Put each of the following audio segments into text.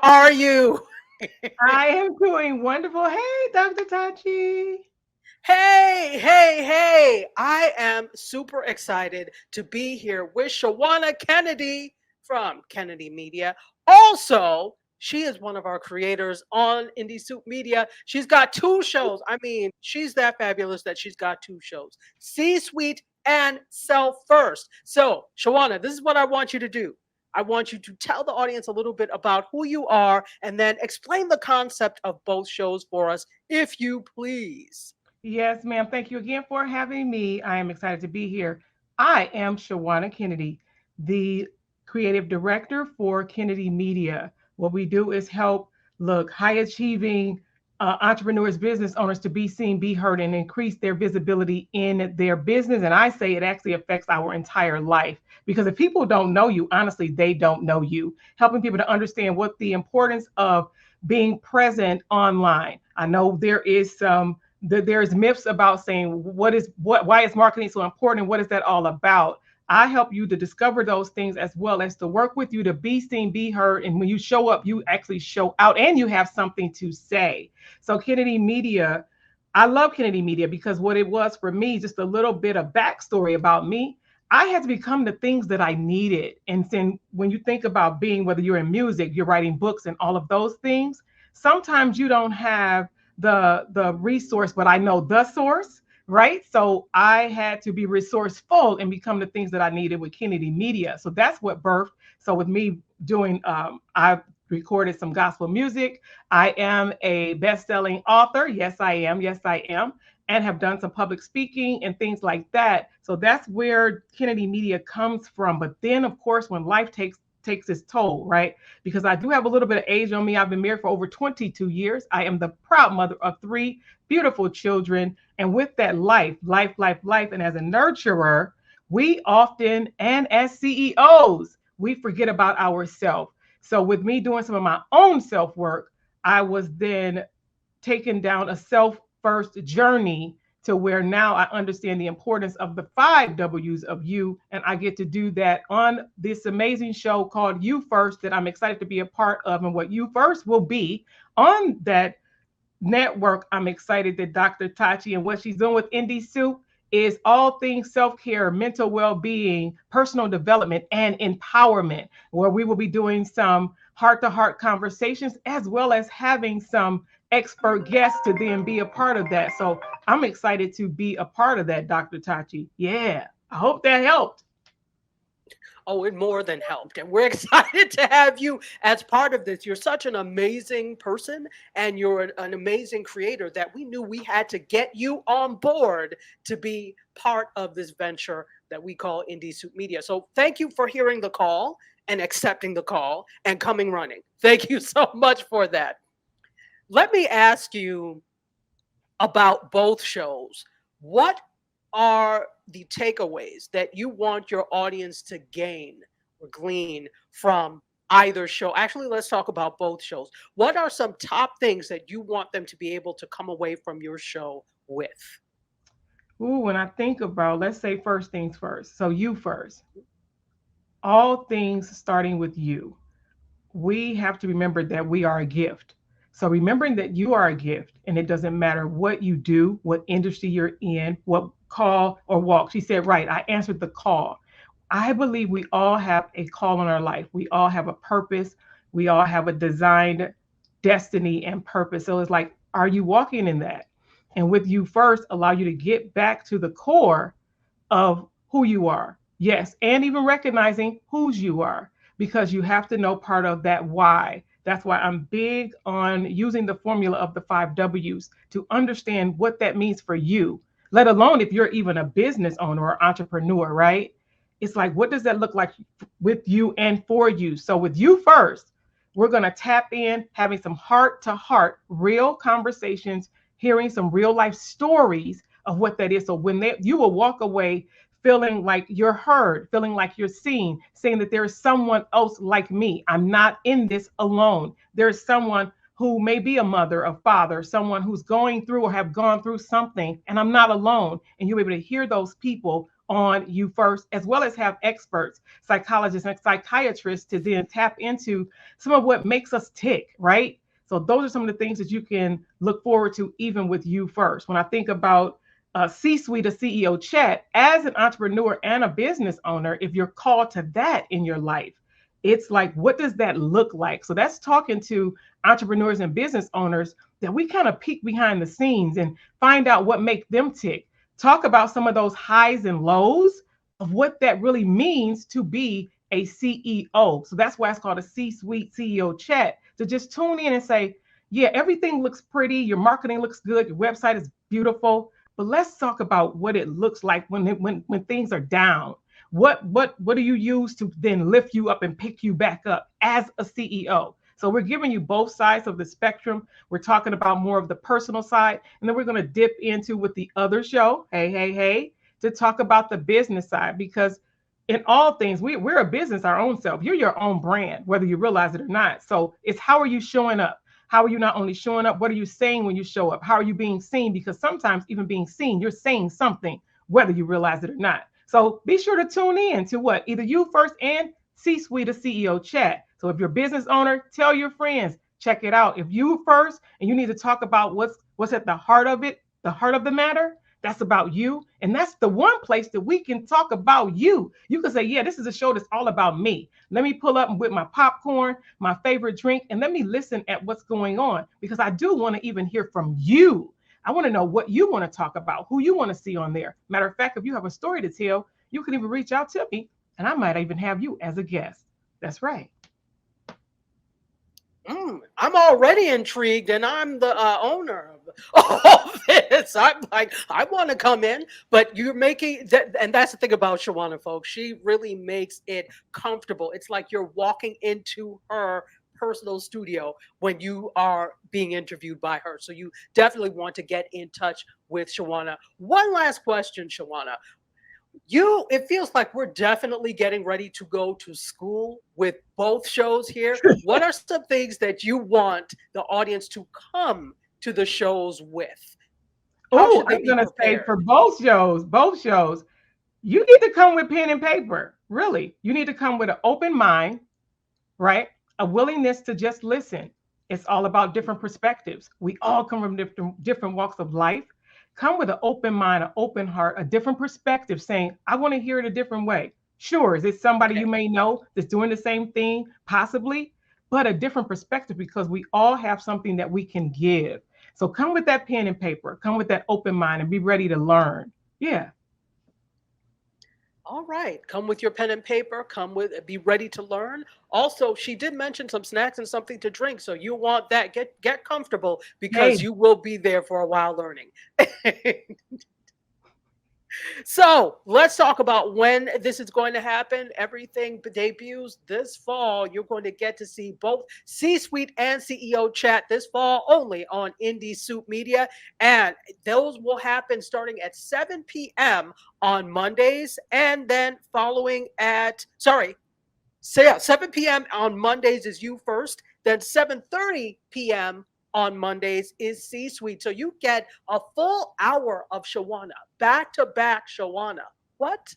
How are you? I am doing wonderful. Hey, Dr. Tachi. Hey. I am super excited to be here with Shawanna Kennedy from Kennedy Media. Also, she is one of our creators on IndieSoup Media. She's got two shows. I mean, she's that fabulous that she's got two shows, C Suite and Self First. So, Shawanna, this is what I want you to do. I want you to tell the audience a little bit about who you are and then explain the concept of both shows for us, if you please. Yes, ma'am. Thank you again for having me. I am excited to be here. I am Shawanna Kennedy, the creative director for Kennedy Media. What we do is help high achieving entrepreneurs, business owners to be seen, be heard, and increase their visibility in their business. And I say it actually affects our entire life because if people don't know you, honestly, they don't know you. Helping people to understand what the importance of being present online. I know there's myths about saying why is marketing so important, what is that all about. I help you to discover those things as well as to work with you to be seen, be heard, and when you show up you actually show out and you have something to say. So Kennedy Media, I love Kennedy Media because what it was for me, just a little bit of backstory about me. I had to become the things that I needed. And then when you think about being, whether you're in music, you're writing books and all of those things, sometimes you don't have the resource, but I know the source, right? So I had to be resourceful and become the things that I needed with Kennedy Media. So that's what birthed. So with me doing, I recorded some gospel music. I am a best-selling author. Yes, I am. Yes, I am. And have done some public speaking and things like that. So that's where Kennedy Media comes from. But then, of course, when life takes its toll, right? Because I do have a little bit of age on me. I've been married for over 22 years. I am the proud mother of three beautiful children. And with that life, and as a nurturer, we often, and as CEOs, we forget about ourselves. So with me doing some of my own self work, I was then taken down a self first journey to where now I understand the importance of the 5 W's of you. And I get to do that on this amazing show called You First that I'm excited to be a part of. And what You First will be on that network, I'm excited that Dr. Tachi and what she's doing with IndieSoup is all things self-care, mental well-being, personal development, and empowerment, where we will be doing some heart-to-heart conversations as well as having some expert guests to then be a part of that. So I'm excited to be a part of that, Dr. Tachi. Yeah, I hope that helped. Oh, it more than helped. And we're excited to have you as part of this. You're such an amazing person and you're an amazing creator that we knew we had to get you on board to be part of this venture that we call IndieSoup Media. So thank you for hearing the call and accepting the call and coming running. Thank you so much for that. Let me ask you about both shows. What are the takeaways that you want your audience to gain or glean from either show? Actually, let's talk about both shows. What are some top things that you want them to be able to come away from your show with? Ooh, when I think about, let's say first things first. So you first. All things starting with you. We have to remember that we are a gift. So remembering that you are a gift and it doesn't matter what you do, what industry you're in, what call or walk. She said, right, I answered the call. I believe we all have a call in our life. We all have a purpose. We all have a designed destiny and purpose. So it's like, are you walking in that? And with you first, allow you to get back to the core of who you are. Yes, and even recognizing whose you are because you have to know part of that why. That's why I'm big on using the formula of the 5 W's to understand what that means for you, let alone if you're even a business owner or entrepreneur, right? It's like, what does that look like with you and for you? So, with you first, we're going to tap in, having some heart to heart, real conversations, hearing some real life stories of what that is. So you will walk away feeling like you're heard, feeling like you're seen, saying that there is someone else like me. I'm not in this alone. There's someone who may be a mother, a father, someone who's going through or have gone through something, and I'm not alone. And you're able to hear those people on You First, as well as have experts, psychologists and psychiatrists to then tap into some of what makes us tick, right? So those are some of the things that you can look forward to even with You First. When I think about C-suite or CEO chat, as an entrepreneur and a business owner, if you're called to that in your life, it's like, what does that look like? So that's talking to entrepreneurs and business owners that we kind of peek behind the scenes and find out what makes them tick. Talk about some of those highs and lows of what that really means to be a CEO. So that's why it's called a C-suite CEO chat. To just tune in and say, yeah, everything looks pretty, your marketing looks good, your website is beautiful, but let's talk about what it looks like when things are down. What do you use to then lift you up and pick you back up as a CEO? So we're giving you both sides of the spectrum. We're talking about more of the personal side, and then we're going to dip into with the other show, hey, to talk about the business side, because in all things, we're a business our own self. You're your own brand, whether you realize it or not. So it's, how are you showing up? How are you not only showing up, what are you saying when you show up? How are you being seen? Because sometimes even being seen, you're saying something, whether you realize it or not. So be sure to tune in to what? Either You First and C-Suite or CEO chat. So if you're a business owner, tell your friends, check it out. If You First and you need to talk about what's at the heart of it, the heart of the matter, that's about you. And that's the one place that we can talk about you. You can say, yeah, this is a show that's all about me. Let me pull up with my popcorn, my favorite drink, and let me listen at what's going on, because I do want to even hear from you. I want to know what you want to talk about, who you want to see on there. Matter of fact, if you have a story to tell, you can even reach out to me, and I might even have you as a guest. That's right. I'm already intrigued, and I'm the owner of all this. I'm like, I want to come in, but you're making that, and that's the thing about Shawanna, folks. She really makes it comfortable. It's like you're walking into her personal studio when you are being interviewed by her. So you definitely want to get in touch with Shawanna. One last question, Shawanna. It feels like we're definitely getting ready to go to school with both shows here. What are some things that you want the audience to come to the shows with? How Oh, should they I'm be gonna say for prepared? both shows, you need to come with pen and paper. Really, you need to come with an open mind, right? A willingness to just listen. It's all about different perspectives. We all come from different walks of life. Come with an open mind, an open heart, a different perspective, saying, I want to hear it a different way. Sure, is it somebody you Okay. may know that's doing the same thing? Possibly, but a different perspective, because we all have something that we can give. So come with that pen and paper, come with that open mind, and be ready to learn. Yeah. All right. Come with your pen and paper. Come with, be ready to learn. Also, she did mention some snacks and something to drink. So you want that. Get comfortable because Hey, you will be there for a while learning. So let's talk about when this is going to happen. Everything debuts this fall. You're going to get to see both C Suite and CEO chat this fall only on IndieSoup Media. And those will happen starting at 7 p.m. on Mondays, and then following at, sorry, so yeah, 7 p.m. on Mondays is You First. Then 7:30 p.m. on Mondays is C Suite. So you get a full hour of Shawanna, back to back Shawanna. What?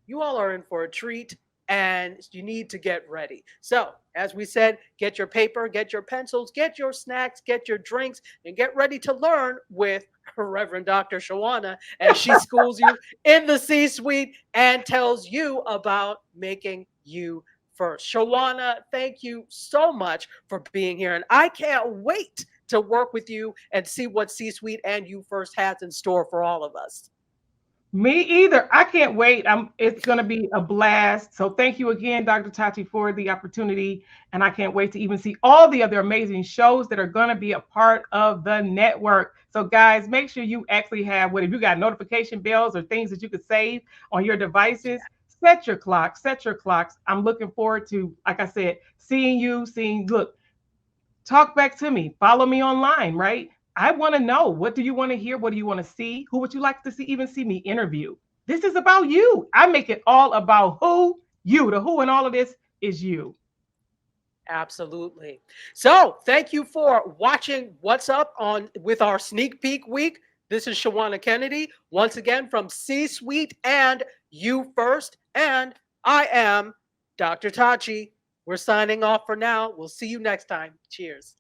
You all are in for a treat, and you need to get ready. So, as we said, get your paper, get your pencils, get your snacks, get your drinks, and get ready to learn with Reverend Dr. Shawanna as she schools you in the C suite and tells you about making you first. Shawanna, thank you so much for being here. And I can't wait to work with you and see what C suite and you first has in store for all of us. me either. I can't wait. It's going to be a blast. So thank you again, Dr. Tati, for the opportunity. And I can't wait to even see all the other amazing shows that are going to be a part of the network. So guys, make sure you actually have, what if you got notification bells or things that you could save on your devices, set your clocks, set your clocks. I'm looking forward to, like I said, seeing you, look, talk back to me, follow me online, right? I want to know, what do you want to hear? What do you want to see? Who would you like to see, even see me interview? This is about you. I make it all about who, you. The who in all of this is you. Absolutely. So, thank you for watching What's Up on with our sneak peek week. This is Shawanna Kennedy, once again from C Suite and You First. And I am Dr. Tachi. We're signing off for now. We'll see you next time. Cheers.